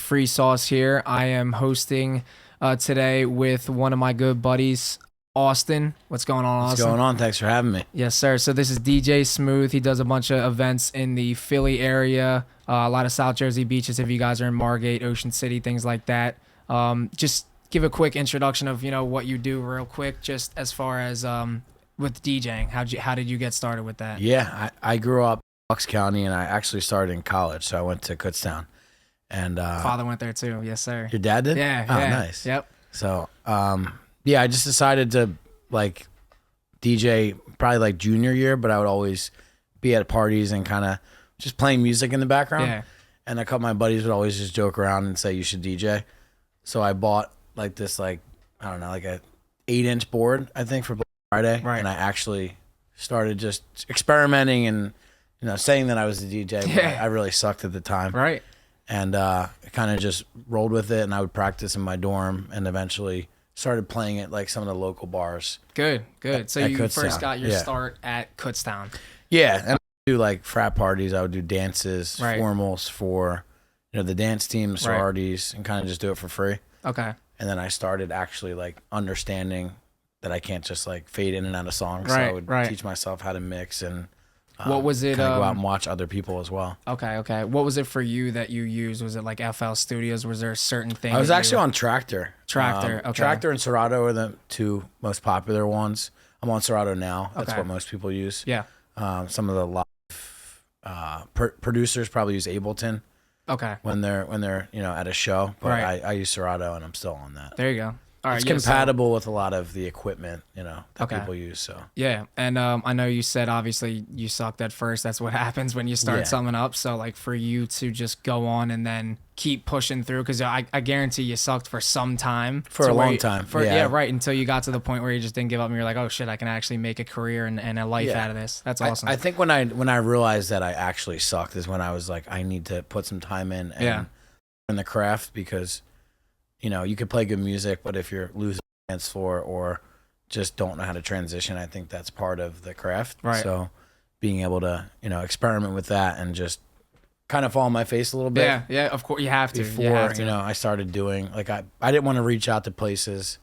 Free Sauce here. I am hosting today with one of my good buddies, Austin. What's going on, Austin? What's going on? Thanks for having me. Yes, sir. So this is DJ Smooth. He does a bunch of events in the Philly area, a lot of South Jersey beaches if you guys are in Margate, Ocean City, things like that. Just give a quick introduction of, what you do real quick, just as far as with DJing. How did you get started with that? Yeah, I grew up in Bucks County, and I actually started in college, so I went to Kutztown. And Father went there too. Yes, sir. Your dad did? Yeah. Oh, yeah. nice. Yep. So, I just decided to DJ probably junior year, but I would always be at parties and kind of just playing music in the background. Yeah. And a couple of my buddies would always just joke around and say, you should DJ. So I bought this a 8-inch board, I think, for Black Friday. Right. And I actually started just experimenting and, saying that I was a DJ, but Yeah. I really sucked at the time. Right. And kind of just rolled with it, and I would practice in my dorm and eventually started playing at some of the local bars. Good. So At you Kutztown. first got your Yeah. start at Kutztown. Yeah, and I would do frat parties. I would do dances, Right. formals for the dance team, Right. sororities, and kind of just do it for free. Okay. And then I started actually understanding that I can't just fade in and out of songs. So Right, I would right. teach myself how to mix and What was it? Go out and watch other people as well. Okay. What was it for you that you used? Was it like FL Studios? Was there a certain thing? I was that you- actually on Tractor. Tractor, okay. Tractor and Serato are the two most popular ones. I'm on Serato now. That's Okay. what most people use. Yeah. Some of the live producers probably use Ableton Okay. when they're at a show, but Right. I use Serato and I'm still on that. There you go. All right. It's yeah, so- compatible with a lot of the equipment that Okay. people use. So Yeah, and I know you said obviously you sucked at first. That's what happens when you start Yeah. something up. So for you to just go on and then keep pushing through, because I guarantee you sucked for some time. For to a where long you- time, For, yeah. right, until you got to the point where you just didn't give up and you're like, oh shit, I can actually make a career and a life Yeah. out of this. That's awesome. I think when I realized that I actually sucked is when I was I need to put some time in and Yeah. in the craft, because you could play good music, but if you're losing the dance floor or just don't know how to transition, I think that's part of the craft. Right. So being able to experiment with that and just kind of fall on my face a little bit. yeah, of course you have to. Before you have to. I started doing I didn't want to reach out to places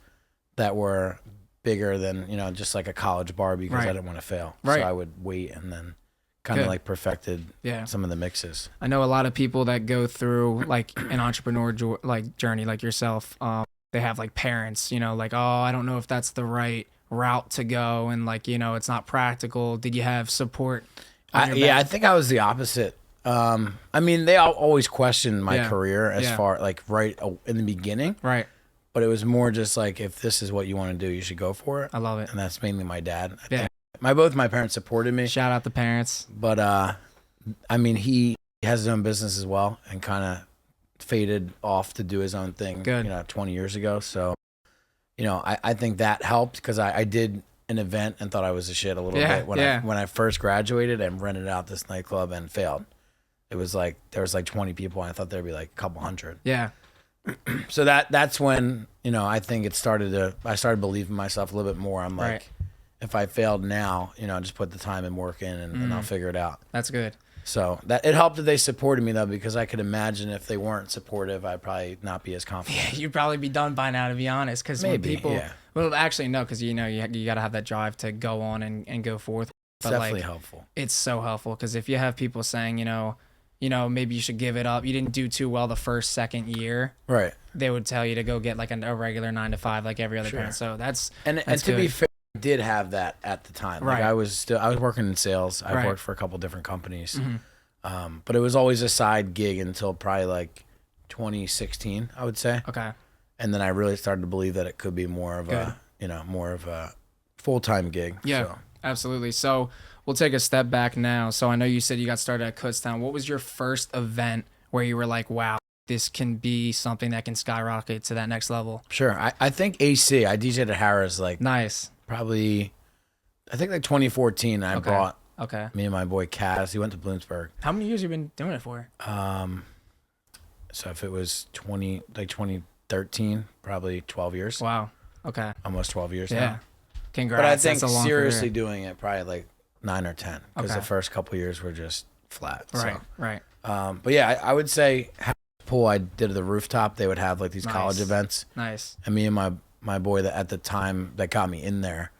that were bigger than just a college bar, because Right. I didn't want to fail. Right. So I would wait and then kind Good. of perfected Yeah. some of the mixes. I know a lot of people that go through an entrepreneur journey like yourself. They have parents, oh, I don't know if that's the right route to go, and it's not practical. Did you have support? On your I back? think I was the opposite. They always questioned my Yeah. career as Yeah. far right in the beginning, Right. but it was more just if this is what you want to do, you should go for it. I love it. And that's mainly my dad. I Yeah. think both my parents supported me, Shout out the parents. but he has his own business as well and kind of faded off to do his own thing. Good. 20 years ago. So, I think that helped, because I did an event and thought I was a shit a little Yeah, bit yeah. when I first graduated and rented out this nightclub and failed. It was there was 20 people, and I thought there'd be a couple hundred. Yeah. So that's when I think I started believing in myself a little bit more. I'm Right. if I failed now, just put the time and work in, and I'll figure it out. That's good. So that it helped that they supported me, though, because I could imagine if they weren't supportive, I'd probably not be as confident. You'd probably be done by now, to be honest, because when Maybe, people, yeah. well, actually no, because you got to have that drive to go on and go forth. It's definitely helpful. It's so helpful, because if you have people saying, maybe you should give it up. You didn't do too well the first, second year. Right. They would tell you to go get a regular 9 to 5 like every other Sure. parent. So that's And to be fair, I did have that at the time. Right. I was working in sales. I Right. worked for a couple different companies. But it was always a side gig until probably 2016, I would say. okay. And then I really started to believe that it could be more of a full-time gig. Yeah, So, absolutely. So we'll take a step back now. So I know you said you got started at Kutztown. What was your first event where you were like, wow, this can be something that can skyrocket to that next level? sure. I think AC, I DJ'd at Harrah's Nice. probably, I think 2014, I Okay. brought Okay. me and my boy Kaz. He went to Bloomsburg. How many years have you been doing it for? So if it was 2013, probably 12 years. Wow. Okay. Almost 12 years Yeah. now. Congrats. But I think That's a long seriously career. doing it probably 9 or 10, because Okay. the first couple years were just flat. Right. So. Right. But yeah, I would say pool I did at the rooftop, they would have like these college events. Nice. And me and my boy that at the time that got me in there,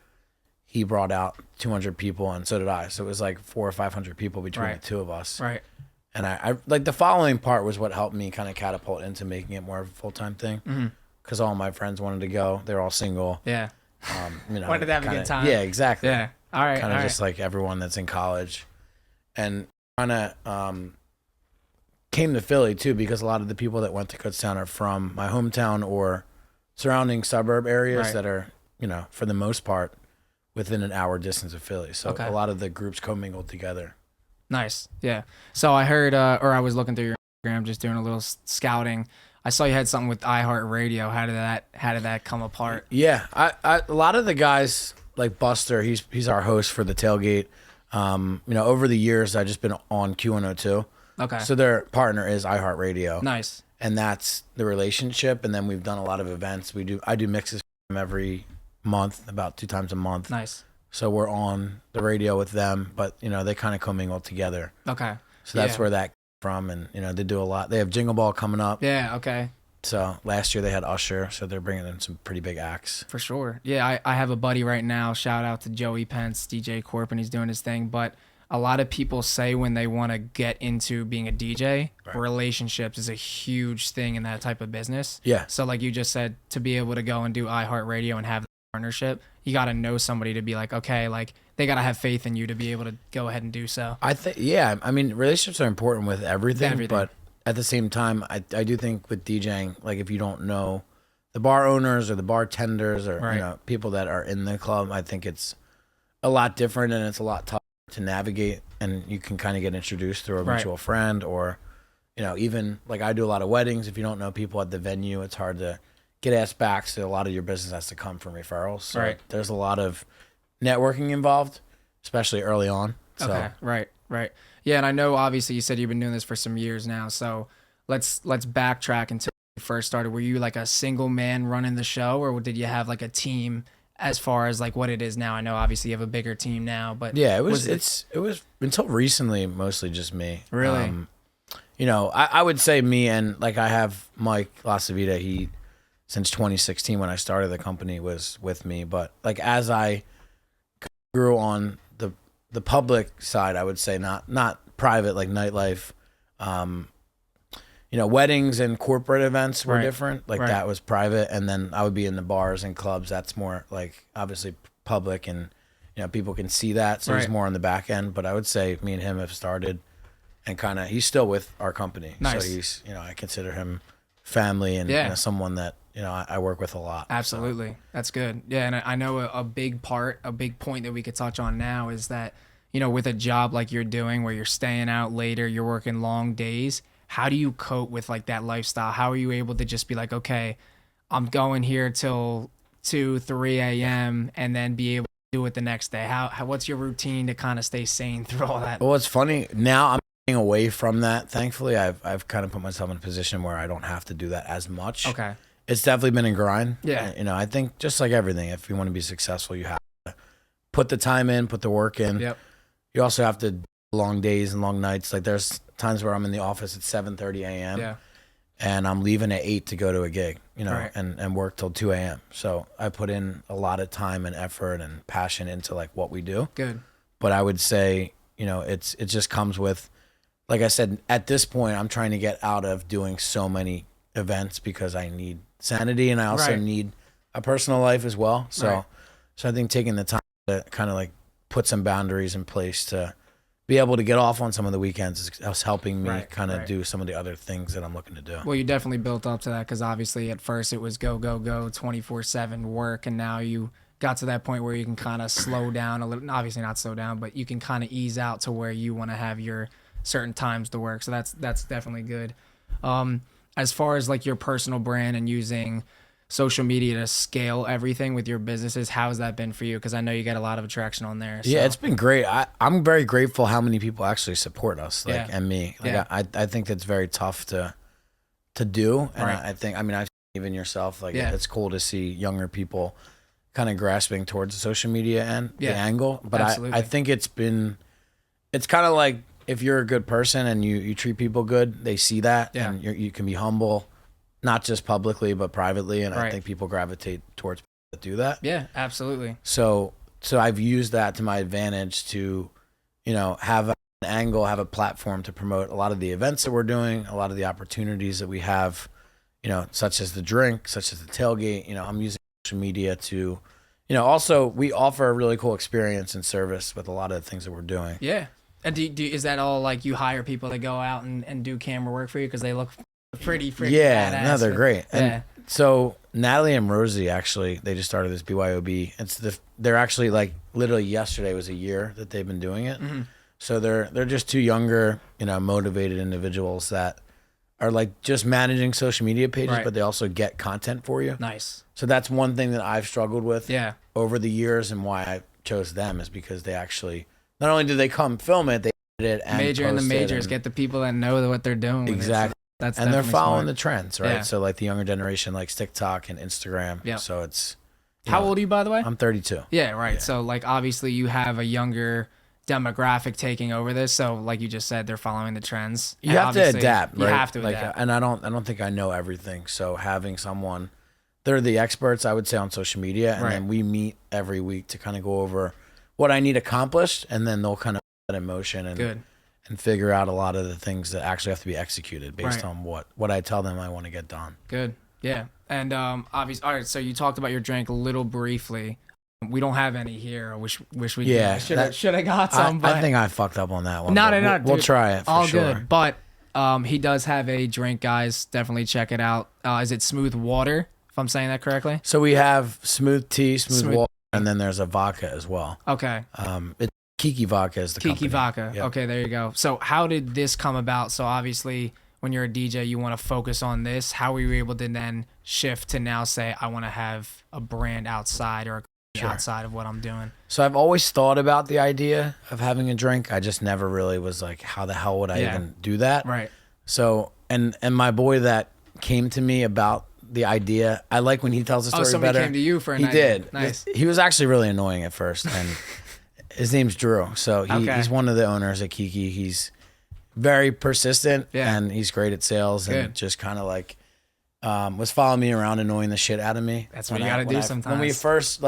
he brought out 200 people, and so did I. So it was like 400 or 500 people between the two of us. Right. And I like the following part was what helped me kind of catapult into making it more of a full-time thing. Because all my friends wanted to go. They're all single. Yeah. You know, wanted to have a good time. Yeah, exactly. Yeah. All right. Kind of just like everyone that's in college. And kind of came to Philly too, because a lot of the people that went to Kutztown are from my hometown or surrounding suburb areas that are, you know, for the most part, within an hour distance of Philly. So a lot of the groups commingled together. Nice. Yeah. So I heard, or I was looking through your Instagram, just doing a little scouting. I saw you had something with iHeartRadio. How did that come apart? Yeah. A lot of the guys like Buster, he's our host for the tailgate. You know, over the years, I've just been on Q102. Okay. So their partner is iHeartRadio. Nice. And that's the relationship. And then we've done a lot of events. I do mixes every month, about 2 times a month. Nice. So we're on the radio with them, but you know, they kind of commingle together. Okay. So that's where that came from. And you know, they do a lot. They have Jingle Ball coming up. Yeah. Okay. So last year they had Usher, so they're bringing in some pretty big acts. For sure. Yeah, I have a buddy right now. Shout out to Joey Pence, DJ Corp, and he's doing his thing. But a lot of people say when they want to get into being a DJ, relationships is a huge thing in that type of business. Yeah. So like you just said, to be able to go and do iHeartRadio and have that partnership, you got to know somebody to be like, okay, like they got to have faith in you to be able to go ahead and do so. I think, yeah, I mean, relationships are important with everything. But at the same time, I do think with DJing, like if you don't know the bar owners or the bartenders or you know, people that are in the club, I think it's a lot different and it's a lot tougher to navigate, and you can kind of get introduced through a mutual friend, or you know, even like I do a lot of weddings. If you don't know people at the venue, it's hard to get asked back. So a lot of your business has to come from referrals. So there's a lot of networking involved, especially early on. So. Okay. Right. Yeah, and I know obviously you said you've been doing this for some years now. So let's backtrack until you first started. Were you like a single man running the show, or did you have like a team as far as like what it is now? I know obviously you have a bigger team now, but yeah, it was until recently mostly just me. Really? You know, I would say me, and like I have Mike Lasavita, he since 2016 when I started the company was with me, but like as I grew on the public side, I would say not private, like nightlife, you know, weddings and corporate events were different. Like that was private. And then I would be in the bars and clubs. That's more like obviously public, and, you know, people can see that. So he's more on the back end, but I would say me and him have started, and kind of, he's still with our company. Nice. So he's, you know, I consider him family, and you know, someone that, you know, I work with a lot. Absolutely. So. That's good. Yeah. And I know a big point that we could touch on now is that, you know, with a job like you're doing where you're staying out later, you're working long days, how do you cope with like that lifestyle? How are you able to just be like, okay, I'm going here till 2, 3 a.m. and then be able to do it the next day? What's your routine to kind of stay sane through all that? Well, it's funny. Now I'm getting away from that. Thankfully, I've kind of put myself in a position where I don't have to do that as much. Okay. It's definitely been a grind. Yeah. You know, I think just like everything, if you want to be successful, you have to put the time in, put the work in. Yep. You also have to do long days and long nights. Like there's times where I'm in the office at 7:30 a.m. Yeah. and I'm leaving at 8 to go to a gig, you know, and work till 2 a.m. So I put in a lot of time and effort and passion into like what we do. Good. But I would say, you know, it just comes with, like I said, at this point, I'm trying to get out of doing so many events because I need sanity, and I also need a personal life as well. So I think taking the time to kind of like put some boundaries in place to be able to get off on some of the weekends is helping me kind of do some of the other things that I'm looking to do. Well, you definitely built up to that, because obviously at first it was go 24/7 work, and now you got to that point where you can kind of slow down a little. Obviously not slow down, but you can kind of ease out to where you want to have your certain times to work. So that's definitely good. As far as like your personal brand and using social media to scale everything with your businesses, how's that been for you? Because I know you got a lot of attraction on there. So. Yeah, it's been great. I'm very grateful how many people actually support us, like and me. Like I think that's very tough to do, and I think, I mean, I've even yourself, like it's cool to see younger people kind of grasping towards the social media and the angle. But I think it's kind of like if you're a good person and you treat people good, they see that, and you can be humble, not just publicly but privately, and I think people gravitate towards people that do that. Yeah, absolutely. So I've used that to my advantage to, have an angle, have a platform to promote a lot of the events that we're doing, a lot of the opportunities that we have, such as the drink, such as the tailgate. I'm using social media to, also we offer a really cool experience and service with a lot of the things that we're doing. Yeah. And is that all like you hire people to go out and do camera work for you because they look pretty freaking badass? No, they're great. And so Natalie and Rosie, actually, they just started this BYOB. They're actually like literally yesterday was a year that they've been doing it. Mm-hmm. So they're just two younger, motivated individuals that are like just managing social media pages, but they also get content for you. Nice. So that's one thing that I've struggled with over the years, and why I chose them is because they actually, not only do they come film it, they edit it and major in the majors, get the people that know what they're doing. Exactly. That's and they're following smart. the trends, right? Yeah. So like the younger generation likes TikTok and Instagram. Yeah. So it's. How old are you, by the way? I'm 32. Yeah, right. Yeah. So like obviously you have a younger demographic taking over this. So like you just said, they're following the trends. You have to adapt, right? You have to adapt. And I don't think I know everything. So having someone, they're the experts, I would say, on social media, and then we meet every week to kind of go over what I need accomplished, and then they'll kind of put that in motion and figure out a lot of the things that actually have to be executed based on what I tell them I want to get done. Good. Yeah. And obviously, all right, so you talked about your drink a little briefly. We don't have any here. I wish we did. Should have got some. I think I fucked up on that one. No, we'll try it for all sure. Good. But he does have a drink, guys. Definitely check it out. Is it Smooth Water, if I'm saying that correctly? So we have smooth tea, smooth water, and then there's a vodka as well. Okay. Kiki Vodka is the company. Kiki Vodka. Yep. Okay, there you go. So how did this come about? So obviously, when you're a DJ, you want to focus on this. How were you able to then shift to now say, I want to have a brand outside or outside of what I'm doing? So I've always thought about the idea of having a drink. I just never really was like, how the hell would I even do that? Right. So, and my boy that came to me about the idea, I like when he tells the story better. Oh, somebody came to you for an idea. He did. Nice. He was actually really annoying at first, and his name's Drew. So he's one of the owners at Kiki. He's very persistent, and he's great at sales, and just kind of like was following me around, annoying the shit out of me. That's what you got to do sometimes. When we first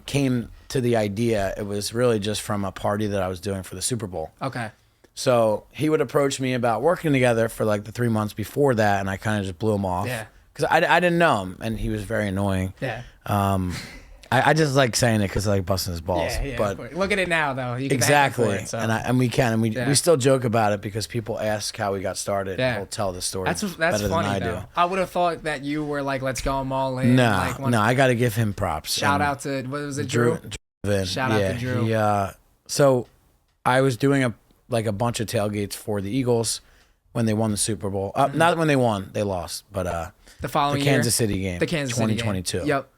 came to the idea, it was really just from a party that I was doing for the Super Bowl. Okay. So he would approach me about working together for like the 3 months before that, and I kind of just blew him off. Yeah. Because I didn't know him, and he was very annoying. Yeah. I just like saying it because I like busting his balls. Yeah, but look at it now, though. You can exactly. it, so. And we still joke about it because people ask how we got started. Yeah. We'll tell the story. That's better funny, than I though. do. I would have thought that you were like, let's go, I'm all in. No, I got to give him props. Shout out to, what was it, Drew? Shout out to Drew. So I was doing a bunch of tailgates for the Eagles when they won the Super Bowl. Not when they won, they lost, but the following the Kansas City game. The Kansas City 2022. Game. Yep.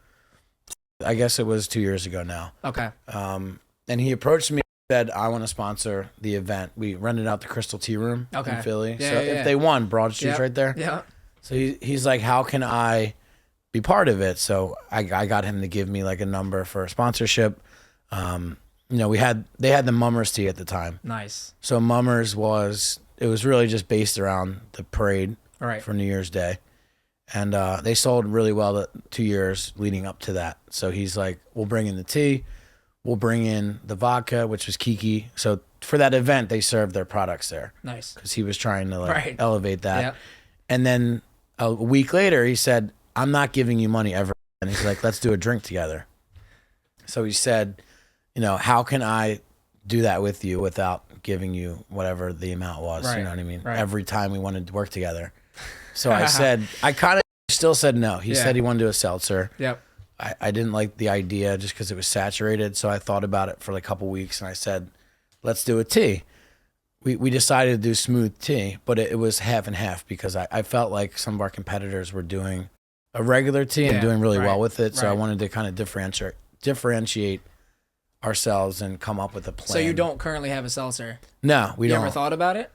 I guess it was 2 years ago now. Okay. And he approached me and said, I want to sponsor the event. We rented out the Crystal Tea Room in Philly. Yeah, so if they won, Broad Street's right there. Yeah. So he's like, how can I be part of it? So I got him to give me like a number for a sponsorship. They had the Mummers Tea at the time. Nice. So Mummers was really just based around the parade for New Year's Day. And they sold really well the 2 years leading up to that. So he's like, we'll bring in the tea. We'll bring in the vodka, which was Kiki. So for that event, they served their products there. Nice. Because he was trying to elevate that. Yep. And then a week later, he said, I'm not giving you money ever. And he's like, let's do a drink together. So he said, how can I do that with you without giving you whatever the amount was? Right. You know what I mean? Right. Every time we wanted to work together. So I kind of still said no. He said he wanted to do a seltzer. Yep. I didn't like the idea just because it was saturated. So I thought about it for like a couple weeks, and I said, let's do a tea. We decided to do smooth tea, but it was half and half because I felt like some of our competitors were doing a regular tea and doing really well with it. So I wanted to kind of differentiate ourselves and come up with a plan. So you don't currently have a seltzer? No, we don't. You ever thought about it?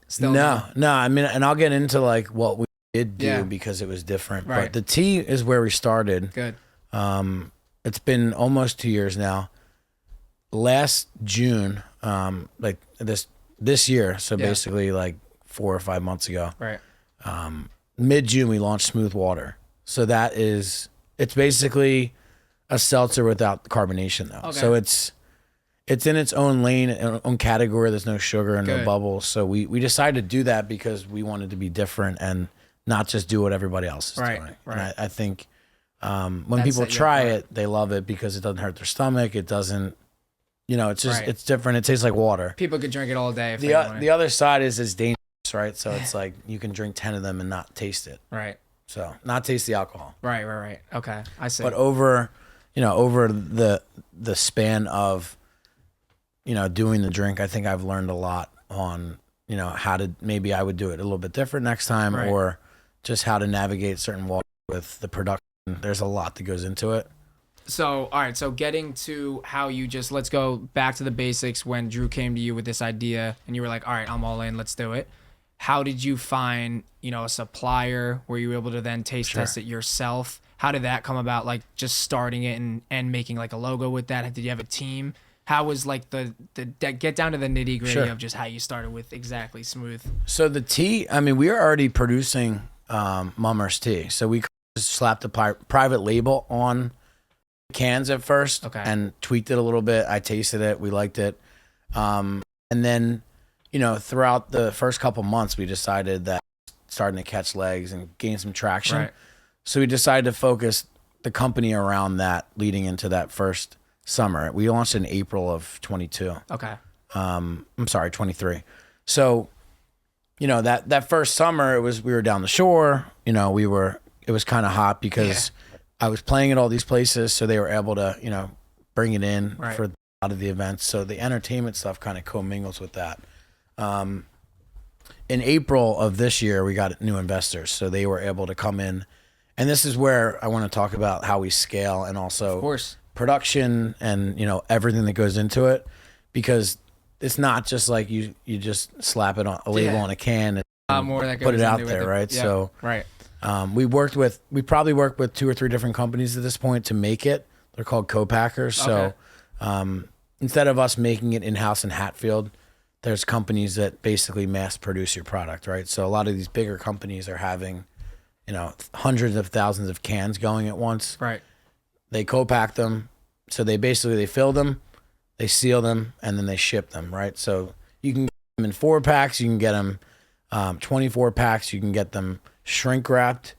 Still no. I mean, and I'll get into like what we did do because it was different. Right. But the tea is where we started. Good. It's been almost 2 years now. Last June, like this year. So Yeah. basically like 4 or 5 months ago. Right. Mid-June we launched Smooth Water. So it's basically a seltzer without carbonation though. Okay. So it's in its own lane, own category. There's no sugar and no bubbles. So we decided to do that because we wanted to be different and not just do what everybody else is doing. Right. And I think when people try it, they love it because it doesn't hurt their stomach. It doesn't, it's just, it's different. It tastes like water. People could drink it all day if they want it. The other side is dangerous, right? So it's like you can drink 10 of them and not taste it. Right. So not taste the alcohol. Right. Okay. I see. But over the span of, doing the drink, I think I've learned a lot on, how to, maybe I would do it a little bit different next time, or just how to navigate certain water with the production. There's a lot that goes into it. So, all right. So getting to how let's go back to the basics when Drew came to you with this idea and you were like, all right, I'm all in, let's do it. How did you find, a supplier? Were you able to then taste test it yourself? How did that come about? Like just starting it and making like a logo with that? Did you have a team? How was like the get down to the nitty gritty of just how you started with exactly Smooth? So the tea, I mean, we were already producing Mummers tea. So we just slapped a private label on cans at first and tweaked it a little bit. I tasted it. We liked it. And then, throughout the first couple months, we decided that starting to catch legs and gain some traction. Right. So we decided to focus the company around that leading into that first summer. We launched in April of 22. Okay. I'm sorry, 23. So, that first summer we were down the shore, it was kind of hot because I was playing at all these places. So they were able to, bring it in for a lot of the events. So the entertainment stuff kind of commingles with that. In April of this year, we got new investors. So they were able to come in. And this is where I want to talk about how we scale and also of course. Production and, everything that goes into it, because it's not just like you just slap it on a label on a can and more that goes put it out into there, right? Yeah, so right. We probably worked with 2 or 3 different companies at this point to make it. They're called co-packers. So instead of us making it in-house in Hatfield, there's companies that basically mass produce your product, right? So a lot of these bigger companies are having, hundreds of thousands of cans going at once. Right. They co-pack them. So they fill them, they seal them, and then they ship them, right? So you can get them in 4 packs, you can get them 24 packs, you can get them shrink wrapped.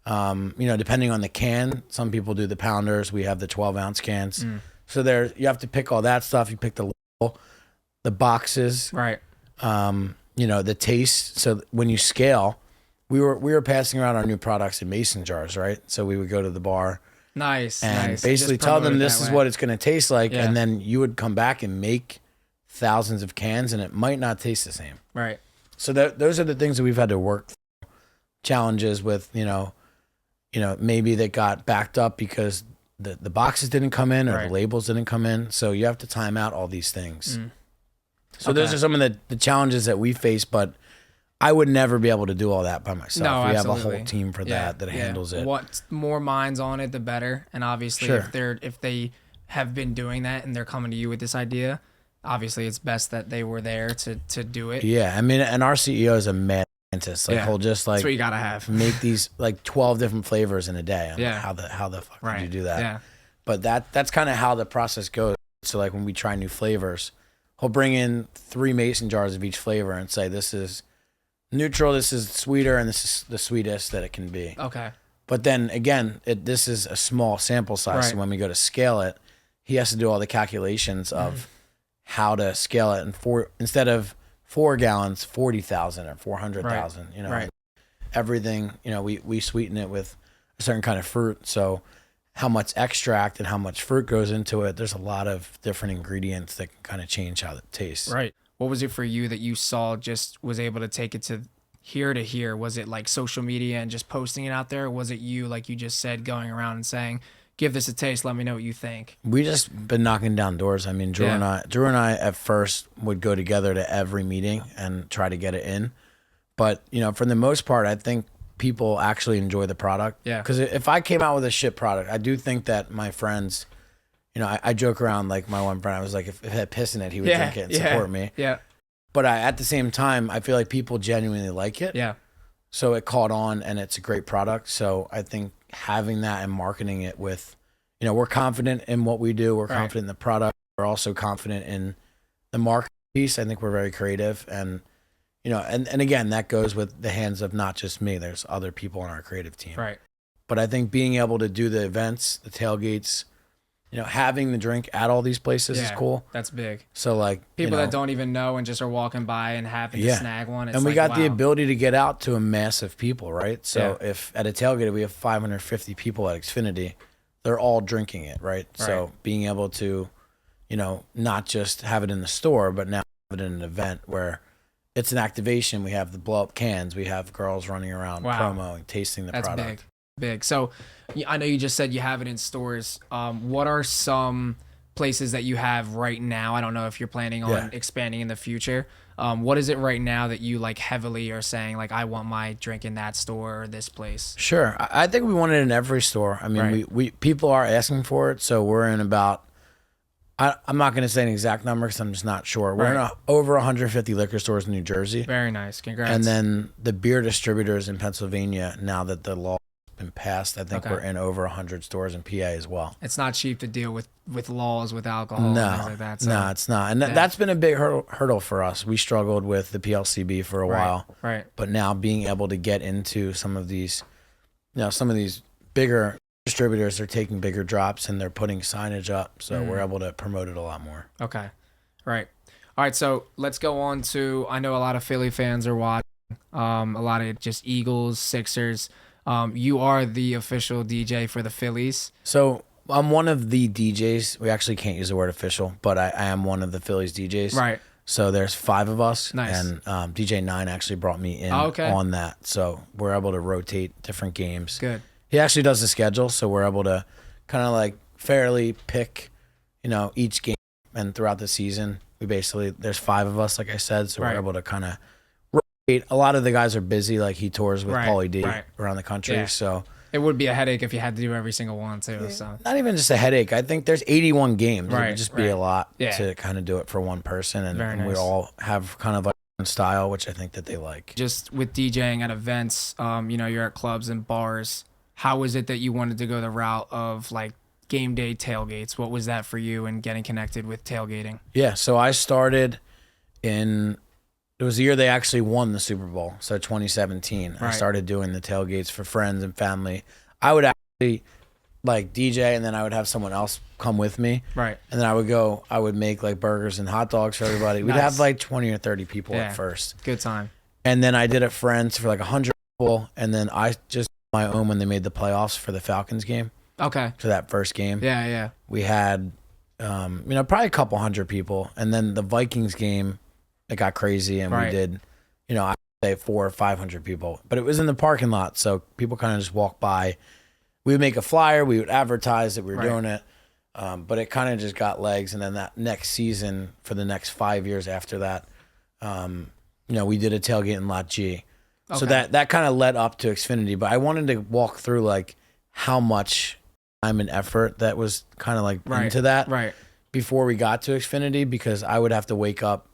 Depending on the can, some people do the pounders. We have the 12-ounce cans. So you have to pick all that stuff. You pick the label, the boxes, right? The taste. So when you scale, we were passing around our new products in mason jars, right? So we would go to the bar, and basically tell them this is what it's going to taste like, and then you would come back and make thousands of cans, and it might not taste the same, right? So those are the things that we've had to work through. Challenges with maybe they got backed up because the boxes didn't come in or the labels didn't come in. So you have to time out all these things. So those are some of the challenges that we face, but I would never be able to do all that by myself. No, we absolutely. have a whole team for that handles it. What more minds on it, the better. And obviously, if they have been doing that and they're coming to you with this idea, obviously it's best that they were there to do it. Yeah, I mean, and our CEO is a mad scientist. Like he'll just that's what you gotta have. make these like 12 different flavors in a day. I'm like, how the fuck did you do that? Yeah. But that's kind of how the process goes. So like when we try new flavors, he'll bring in 3 mason jars of each flavor and say, this is neutral, this is sweeter, and this is the sweetest that it can be. Okay. But then again, this is a small sample size. So when we go to scale it, he has to do all the calculations of how to scale it. And instead of 4 gallons, 40,000 or 400,000, everything, we sweeten it with a certain kind of fruit. So how much extract and how much fruit goes into it, there's a lot of different ingredients that can kind of change how it tastes. Right. What was it for you that you saw just was able to take it to here? Was it like social media and just posting it out there? Or was it you, like you just said, going around and saying, give this a taste, let me know what you think? We just been knocking down doors. I mean, Drew and I at first would go together to every meeting and try to get it in. But, for the most part, I think people actually enjoy the product. Yeah. Because if I came out with a shit product, I do think that my friends, you know, I joke around like my one friend. I was like, if it had piss in it, he would drink it and yeah, support me. Yeah. But at the same time, I feel like people genuinely like it. Yeah. So it caught on, and it's a great product. So I think having that and marketing it with, you know, we're confident in what we do. We're confident in the product. We're also confident in the market piece. I think we're very creative, and you know, and again, that goes with the hands of not just me. There's other people on our creative team. Right. But I think being able to do the events, the tailgates, you know, having the drink at all these places is cool. That's big. So like people that don't even know and just are walking by and having to snag one. It's and we like, got the ability to get out to a mass of people, right? So if at a tailgate we have 550 people at Xfinity, they're all drinking it, right? So being able to, you know, not just have it in the store, but now have it in an event where it's an activation. We have the blow up cans. We have girls running around promoing, tasting the product. That's big. So I know you just said you have it in stores. What are some places that you have right now? I don't know if you're planning on expanding in the future. What is it right now that you like heavily are saying like I want my drink in that store or this place? Sure. I think we want it in every store. I mean, we people are asking for it, so we're in about I'm not going to say an exact number because I'm just not sure. We're in over 150 liquor stores in New Jersey. Very nice. Congrats. And then the beer distributors in Pennsylvania, now that the law has been passed, I think we're in over 100 stores in PA as well. It's not cheap to deal with laws with alcohol and things like that. So. No, it's not. And that's been a big hurdle for us. We struggled with the PLCB for a while. Right. But now being able to get into some of these, you know, some of these bigger distributors are taking bigger drops and they're putting signage up, so we're able to promote it a lot more. Okay, right. All right, so let's go on to, I know a lot of Philly fans are watching, a lot of just Eagles, Sixers. You are the official DJ for the Phillies. So I'm one of the DJs. We actually can't use the word official, but I am one of the Phillies DJs. Right. So there's 5 of us. Nice. And DJ 9 actually brought me in on that. So we're able to rotate different games. Good. He actually does the schedule, so we're able to kind of like fairly pick, you know, each game. And throughout the season, we basically, there's 5 of us, like I said, so we're able to kind of rotate. A lot of the guys are busy, like he tours with Paulie D around the country, so. It would be a headache if you had to do every single one, too. So not even just a headache. I think there's 81 games. It would just be a lot to kind of do it for one person, and we all have kind of like style, which I think that they like. Just with DJing at events, you know, you're at clubs and bars. How was it that you wanted to go the route of like game day tailgates? What was that for you and getting connected with tailgating? Yeah, so I started it was the year they actually won the Super Bowl, so 2017. I started doing the tailgates for friends and family. I would actually like DJ, and then I would have someone else come with me. Right. And then I would make like burgers and hot dogs for everybody. We'd have like 20 or 30 people at first. Good time. And then I did it friends for like 100 people, and then I just my own when they made the playoffs for the Falcons game. Okay. So that first game. Yeah. We had, you know, probably a couple hundred people. And then the Vikings game, it got crazy, and we did, you know, I'd say 400 or 500 people. But it was in the parking lot, so people kind of just walked by. We would make a flyer. We would advertise that we were doing it. But it kind of just got legs. And then that next season, for the next 5 years after that, you know, we did a tailgate in Lot G. So that kind of led up to Xfinity, but I wanted to walk through like how much time and effort that was kind of like into that before we got to Xfinity, because I would have to wake up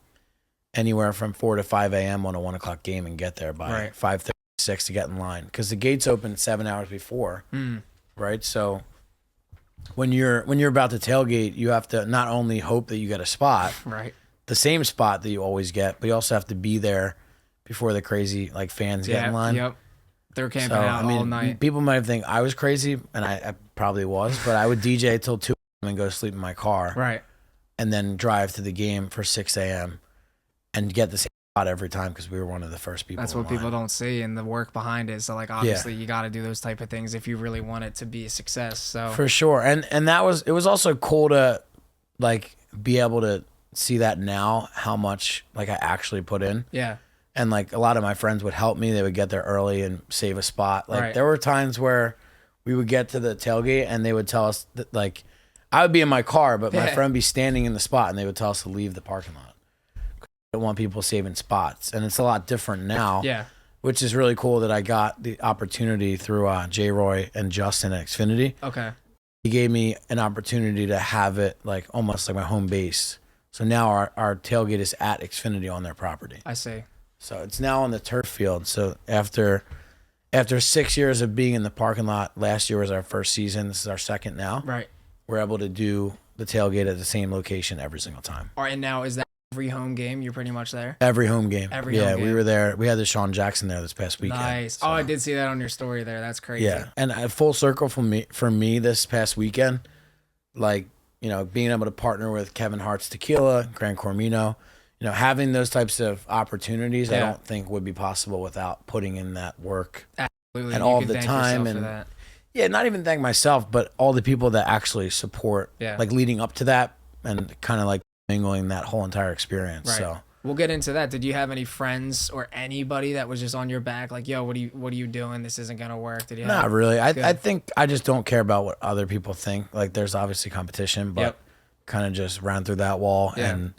anywhere from 4 to 5 a.m. on a 1 o'clock game and get there by 5:36 to get in line, because the gates open 7 hours before, right? So when you're about to tailgate, you have to not only hope that you get a spot, the same spot that you always get, but you also have to be there before the crazy like fans get in line. Yep. They're camping out all night. People might think I was crazy, and I probably was, but I would DJ till 2 a.m. and go sleep in my car. Right. And then drive to the game for 6 a.m. and get the same spot every time, because we were one of the first people. That's what people don't see, and the work behind it. So like obviously you got to do those type of things if you really want it to be a success. So for sure. And it was also cool to like be able to see that now, how much like I actually put in. Yeah. And like a lot of my friends would help me. They would get there early and save a spot. Like there were times where we would get to the tailgate and they would tell us that like I would be in my car, but my friend would be standing in the spot, and they would tell us to leave the parking lot. I don't want people saving spots. And it's a lot different now. Yeah. Which is really cool that I got the opportunity through J. Roy and Justin at Xfinity. Okay. he gave me an opportunity to have it like almost like my home base. So now our tailgate is at Xfinity on their property. I see. So it's now on the turf field. So after 6 years of being in the parking lot, last year was our first season. This is our second now. Right. We're able to do the tailgate at the same location every single time. All right, and now is that every home game? You're pretty much there? Every home game. Every home game. We were there. We had the Sean Jackson there this past weekend. Nice. So. Oh, I did see that on your story there. That's crazy. Yeah. And full circle for me this past weekend, like, you know, being able to partner with Kevin Hart's Tequila, Gran Cormino, you know, having those types of opportunities, I don't think would be possible without putting in that work. Absolutely. And all the time. And yeah, not even thank myself, but all the people that actually support, like leading up to that and kind of like mingling that whole entire experience. Right. So we'll get into that. Did you have any friends or anybody that was just on your back? Like, yo, what are you doing? This isn't going to work. Did you Not really. I think I just don't care about what other people think. Like there's obviously competition, but kind of just ran through that wall and,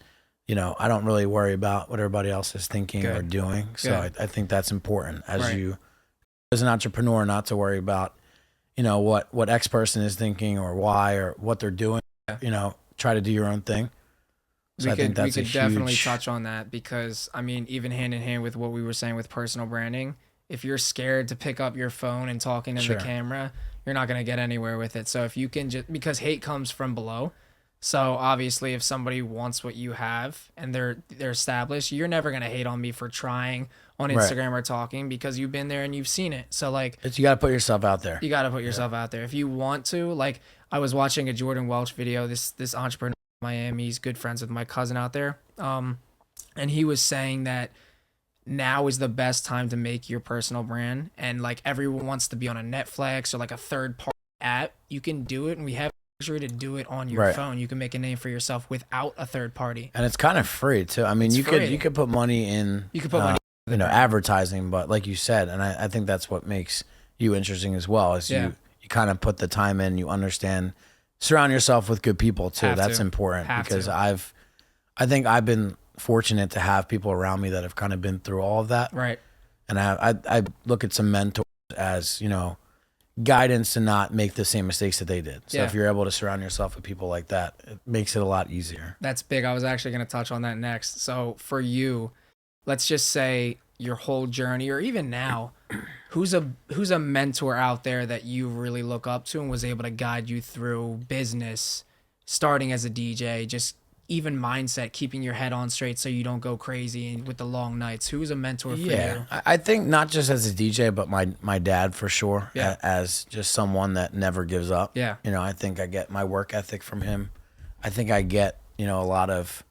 you know, I don't really worry about what everybody else is thinking or doing. So I think that's important as you, as an entrepreneur, not to worry about, you know, what X person is thinking or why or what they're doing. You know, try to do your own thing. So I think that's we could definitely touch on that because, I mean, even hand in hand with what we were saying with personal branding, if you're scared to pick up your phone and talking in the camera, you're not going to get anywhere with it. So if you can just, because hate comes from below. So obviously if somebody wants what you have and they're established, you're never going to hate on me for trying on Instagram or talking because you've been there and you've seen it. So like, you got to put yourself out there. You got to put yourself out there. If you want to, like I was watching a Jordan Welch video, this entrepreneur in Miami, he's good friends with my cousin out there. And he was saying that now is the best time to make your personal brand. And like everyone wants to be on a Netflix or like a third party app. You can do it. And we have to do it on your phone. You can make a name for yourself without a third party, and it's kind of free too. I mean, you could put money in. You could put money, you know, advertising, but like you said, and I think that's what makes you interesting as well. Is you kind of put the time in. You understand, surround yourself with good people too. That's important because I think I've been fortunate to have people around me that have kind of been through all of that. Right. And I look at some mentors as, you know, guidance to not make the same mistakes that they did. So if you're able to surround yourself with people like that, it makes it a lot easier. That's big. I was actually going to touch on that next. So for you, let's just say your whole journey or even now, who's a mentor out there that you really look up to and was able to guide you through business, starting as a DJ, just even mindset, keeping your head on straight so you don't go crazy with the long nights? Who's a mentor for you? I think not just as a DJ, but my dad for sure, as just someone that never gives up. Yeah. You know, I think I get my work ethic from him. I think I get, you know, a lot of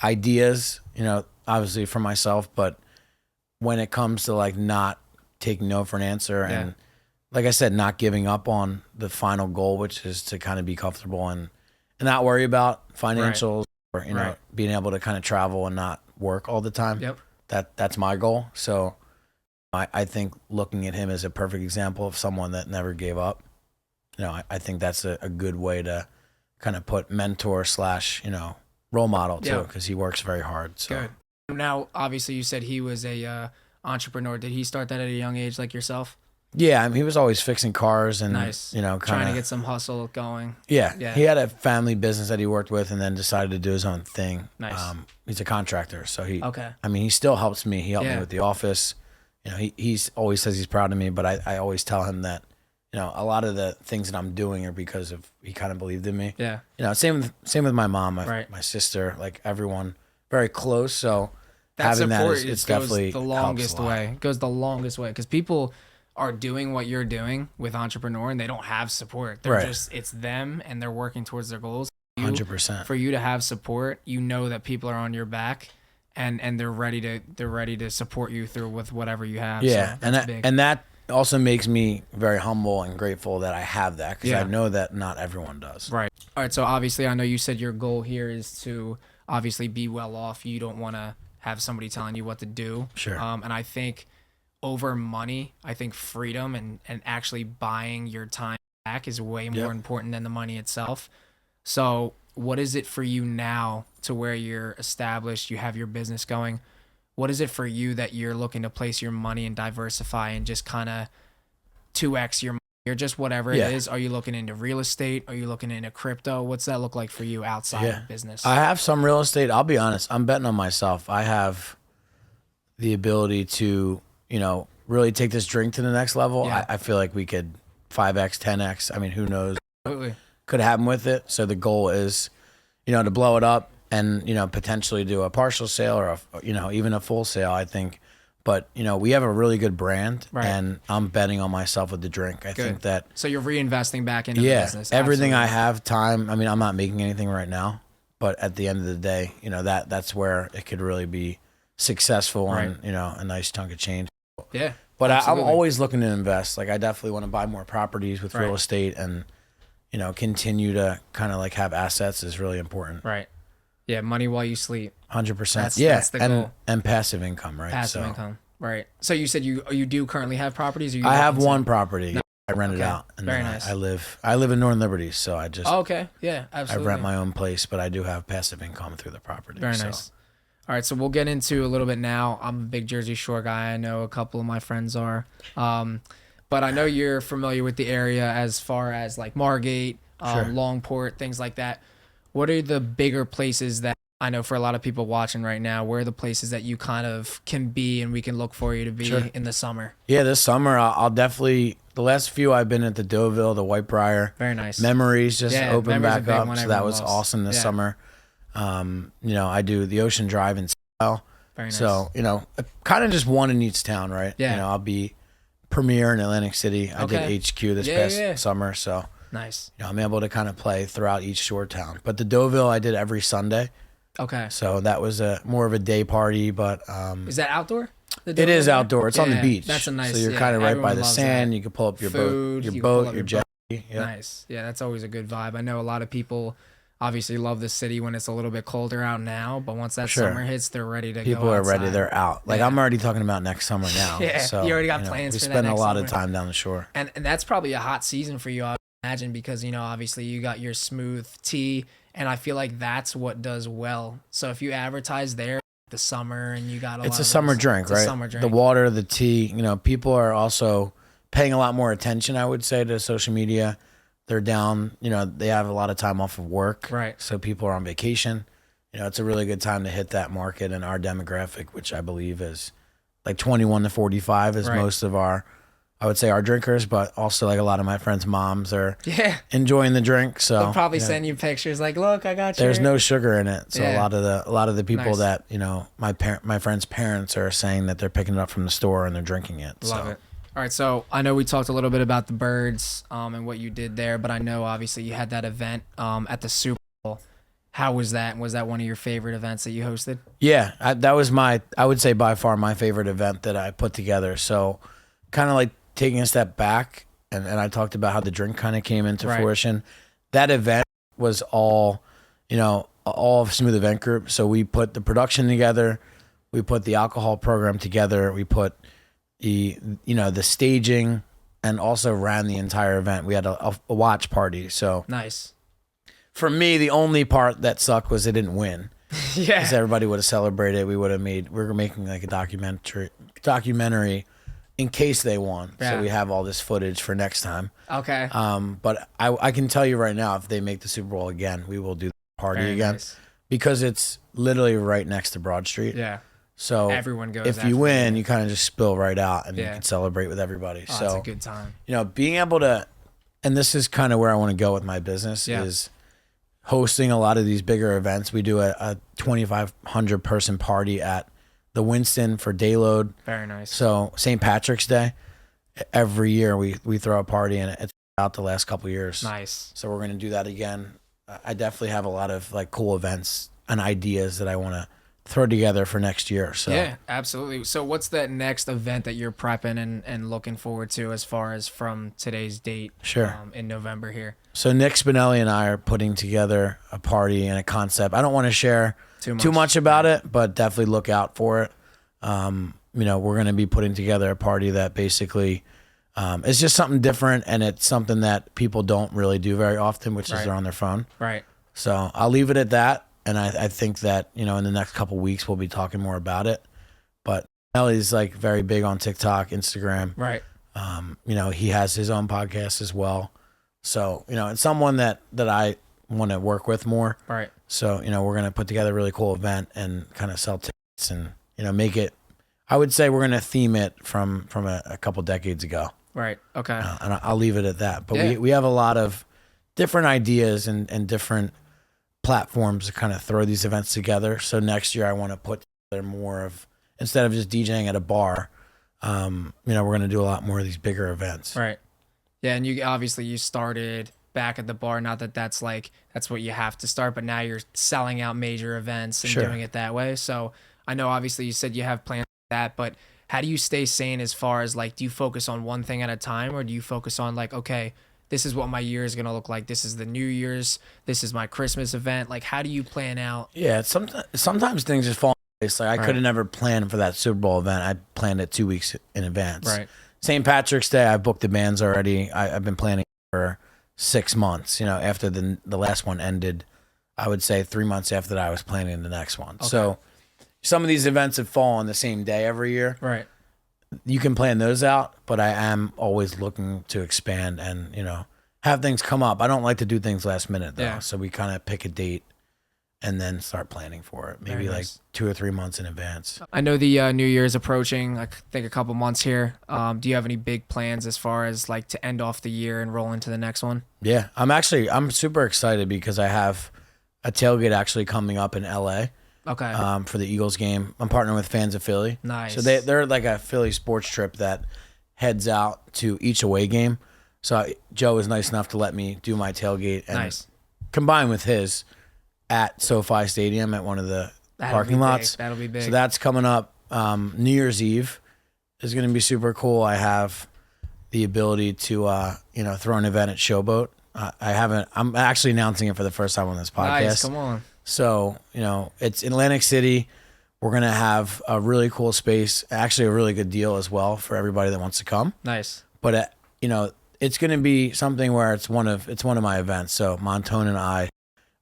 ideas, you know, obviously for myself, but when it comes to like not taking no for an answer and like I said, not giving up on the final goal, which is to kind of be comfortable and not worry about financials or, you know, being able to kind of travel and not work all the time. Yep. That's my goal. So I think looking at him as a perfect example of someone that never gave up, you know, I think that's a good way to kind of put mentor / you know, role model too, because he works very hard. So. Good. Now, obviously you said he was a entrepreneur. Did he start that at a young age like yourself? Yeah, I mean, he was always fixing cars and, you know, trying to get some hustle going. Yeah, he had a family business that he worked with and then decided to do his own thing. Nice. He's a contractor, so I mean, he still helps me. He helped me with the office. You know, he's always says he's proud of me, but I always tell him that, you know, a lot of the things that I'm doing are because of he kind of believed in me. Yeah. You know, same with my mom, my sister, like everyone, very close. So that having support that it's definitely the longest way. It goes the longest way because people are doing what you're doing with entrepreneur and they don't have support. They're just, it's them and they're working towards their goals. 100%. For you to have support, you know that people are on your back and they're ready to support you through with whatever you have. Yeah. So and that also makes me very humble and grateful that I have that because I know that not everyone does. Right. All right. So obviously I know you said your goal here is to obviously be well off. You don't want to have somebody telling you what to do. Sure. And I think over money, I think freedom and actually buying your time back is way more important than the money itself. So what is it for you now to where you're established, you have your business going? What is it for you that you're looking to place your money and diversify and just kind of 2x your or just whatever it is? Are you looking into real estate? Are you looking into crypto? What's that look like for you outside of business? I have some real estate. I'll be honest. I'm betting on myself. I have the ability to, really take this drink to the next level. Yeah. I feel like we could 5X, 10X. I mean, who knows? Absolutely. Could happen with it. So the goal is, to blow it up and, potentially do a partial sale or, even a full sale, I think. But, we have a really good brand, and I'm betting on myself with the drink. I think that. So you're reinvesting back into the business. Everything I have, time. I mean, I'm not making anything right now, but at the end of the day, that's where it could really be successful and, a nice chunk of change. Yeah. But I'm always looking to invest. Like, I definitely want to buy more properties with real estate and, continue to kind of like have assets is really important. Right. Yeah. Money while you sleep. 100%. That's the goal. And passive income, right? Passive income. Right. So you said you do currently have properties? Or I have one property. No. I rent it out. And Very nice. I live in Northern Liberty, so I just. Oh, okay. Yeah, absolutely. I rent my own place, but I do have passive income through the property. Very nice. All right, so we'll get into a little bit now. I'm a big Jersey Shore guy. I know a couple of my friends are. But I know you're familiar with the area as far as like Margate, Longport, things like that. What are the bigger places that I know for a lot of people watching right now, where are the places that you kind of can be and we can look for you to be in the summer? Yeah, this summer I'll definitely, the last few I've been at the Deauville, the Whitebriar. Very nice. Memories just opened back up, so that was awesome this summer. I do the Ocean Drive in Style. Very nice. So, kind of just one in each town, right? Yeah. I'll be Premier in Atlantic City. I did HQ this past summer, so nice. I'm able to kind of play throughout each shore town. But the Deauville I did every Sunday. Okay. So that was more of a day party, but is that outdoor? It is outdoor. It's on the beach. That's a nice. So you're kind of right by the sand. You can pull up your boat, your jet. Yeah. Nice. Yeah, that's always a good vibe. I know a lot of people obviously love the city when it's a little bit colder out now, but once that summer hits, they're ready to People go are ready. They're out. Like I'm already talking about next summer now. So you already got plans for that. We spend a lot summer. of time down the shore. And that's probably a hot season for you, I imagine, because, obviously you got your smooth tea, and I feel like that's what does well. So if you advertise there the summer and you got it's a summer drink, right? Summer drink. The water, the tea, people are also paying a lot more attention, I would say, to social media. They're down, they have a lot of time off of work. Right. So people are on vacation. It's a really good time to hit that market, and our demographic, which I believe is like 21 to 45 is most of our, I would say, our drinkers, but also like a lot of my friends' moms are enjoying the drink. So they'll probably send you pictures like, look, I got you. There's no sugar in it. So a lot of the people that, my friends' parents are saying that they're picking it up from the store and they're drinking it. Love it. All right, so I know we talked a little bit about the birds and what you did there, but I know obviously you had that event at the Super Bowl. How was that? Was that one of your favorite events that you hosted? Yeah, that was I would say by far my favorite event that I put together. So kind of like taking a step back, and I talked about how the drink kind of came into fruition. That event was all of Smooth Event Group. So we put the production together, we put the alcohol program together, we put the staging, and also ran the entire event. We had a watch party. So nice. For me, the only part that sucked was it didn't win. Because everybody would have celebrated. We were making like a documentary in case they won. Yeah. So we have all this footage for next time. Okay. But I can tell you right now, if they make the Super Bowl again, we will do the party again. Nice. Because it's literally right next to Broad Street. Yeah. So everyone goes. If you win, you kind of just spill right out, and you can celebrate with everybody. Oh, so it's a good time. Being able to, and this is kind of where I want to go with my business is hosting a lot of these bigger events. We do a 2,500 person party at the Winston for Dayload. Very nice. So St. Patrick's Day, every year we throw a party, and it's out the last couple of years. Nice. So we're going to do that again. I definitely have a lot of like cool events and ideas that I want to throw together for next year. So yeah, absolutely. So what's that next event that you're prepping and looking forward to as far as from today's date? Sure. In November here. So Nick Spinelli and I are putting together a party and a concept. I don't want to share too much about it, but definitely look out for it. We're going to be putting together a party that basically it's just something different, and it's something that people don't really do very often, which is they're on their phone. Right. So I'll leave it at that. And I think that, in the next couple of weeks, we'll be talking more about it. But Ellie's like very big on TikTok, Instagram. Right. You know, he has his own podcast as well. So, you know, it's someone that I want to work with more. Right. So, you know, we're going to put together a really cool event and kind of sell tickets and, you know, make it, I would say we're going to theme it from a couple decades ago. Right. Okay. And I'll leave it at that. But Yeah. we have a lot of different ideas and different platforms to kind of throw these events together. So next year I want to put together more of, instead of just DJing at a bar, you know, we're going to do a lot more of these bigger events. Right. Yeah. And you started back at the bar. Not that that's what you have to start, but now you're selling out major events and Sure. doing it that way. So I know obviously you said you have plans for that, but how do you stay sane as far as like, do you focus on one thing at a time, or do you focus on like, okay, this is what my year is going to look like. This is the New Year's. This is my Christmas event. Like, how do you plan out? Yeah. Sometimes things just fall in place. Like I could have never planned for that Super Bowl event. I planned it 2 weeks in advance. Right. St. Patrick's Day, I booked the bands already. I've been planning for 6 months. You know, after the last one ended, I would say 3 months after that, I was planning the next one. Okay. So some of these events that fall on the same day every year. Right. You can plan those out, but I am always looking to expand and, you know, have things come up. I don't like to do things last minute though. Yeah. So we kind of pick a date and then start planning for it. Maybe Very like nice. 2 or 3 months in advance. I know the New Year's approaching, I think a couple months here. Do you have any big plans as far as like to end off the year and roll into the next one? Yeah, I'm super excited because I have a tailgate actually coming up in LA. Okay. For the Eagles game. I'm partnering with Fans of Philly. Nice. So they're like a Philly sports trip that heads out to each away game. So Joe was nice enough to let me do my tailgate and combine with his at SoFi Stadium at one of the parking lots. That'll be big. So that's coming up. New Year's Eve is going to be super cool. I have the ability to you know, throw an event at Showboat. I'm actually announcing it for the first time on this podcast. Nice, come on. So, you know, it's in Atlantic City. We're going to have a really cool space, actually a really good deal as well for everybody that wants to come. Nice. But, you know, it's going to be something where it's one of my events. So Montone and I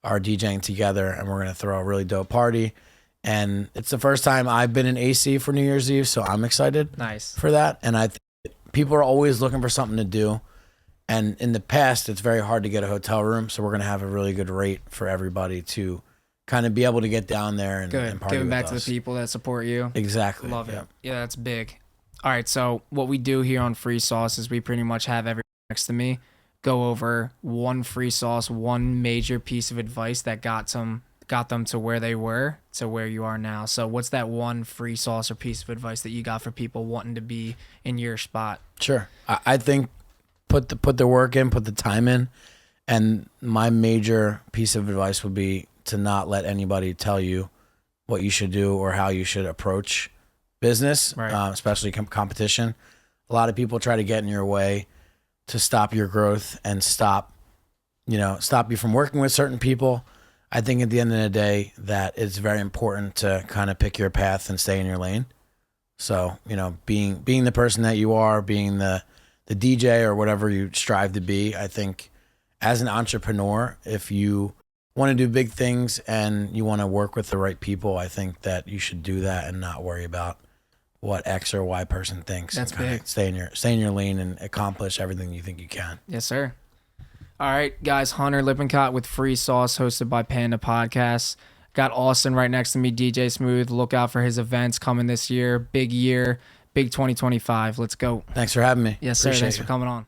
are DJing together and we're going to throw a really dope party. And it's the first time I've been in AC for New Year's Eve. So I'm excited for that. And I think people are always looking for something to do. And in the past, it's very hard to get a hotel room. So we're going to have a really good rate for everybody to kind of be able to get down there and party giving with back us. to the people that support you. Exactly. Love it. Yeah, that's big. All right, so what we do here on Free Sauce is we pretty much have everyone next to me go over one free sauce, one major piece of advice that got them to where they were to where you are now. So what's that one free sauce or piece of advice that you got for people wanting to be in your spot? Sure. I think put the work in, put the time in, and my major piece of advice would be to not let anybody tell you what you should do or how you should approach business, especially competition. A lot of people try to get in your way to stop your growth and stop you from working with certain people. I think at the end of the day that it's very important to kind of pick your path and stay in your lane. So, you know, being the person that you are, being the DJ or whatever you strive to be, I think as an entrepreneur, if you want to do big things and you want to work with the right people, I think that you should do that and not worry about what X or Y person thinks. That's big. Stay in your lane and accomplish everything you think you can. Yes, sir. All right, guys. Hunter Lippincott with Free Sauce, hosted by Panda Podcasts. Got Austin right next to me, DJ Smooth. Look out for his events coming this year. Big 2025. Let's go. Thanks for having me. Yes, sir. Appreciate Thanks for coming on.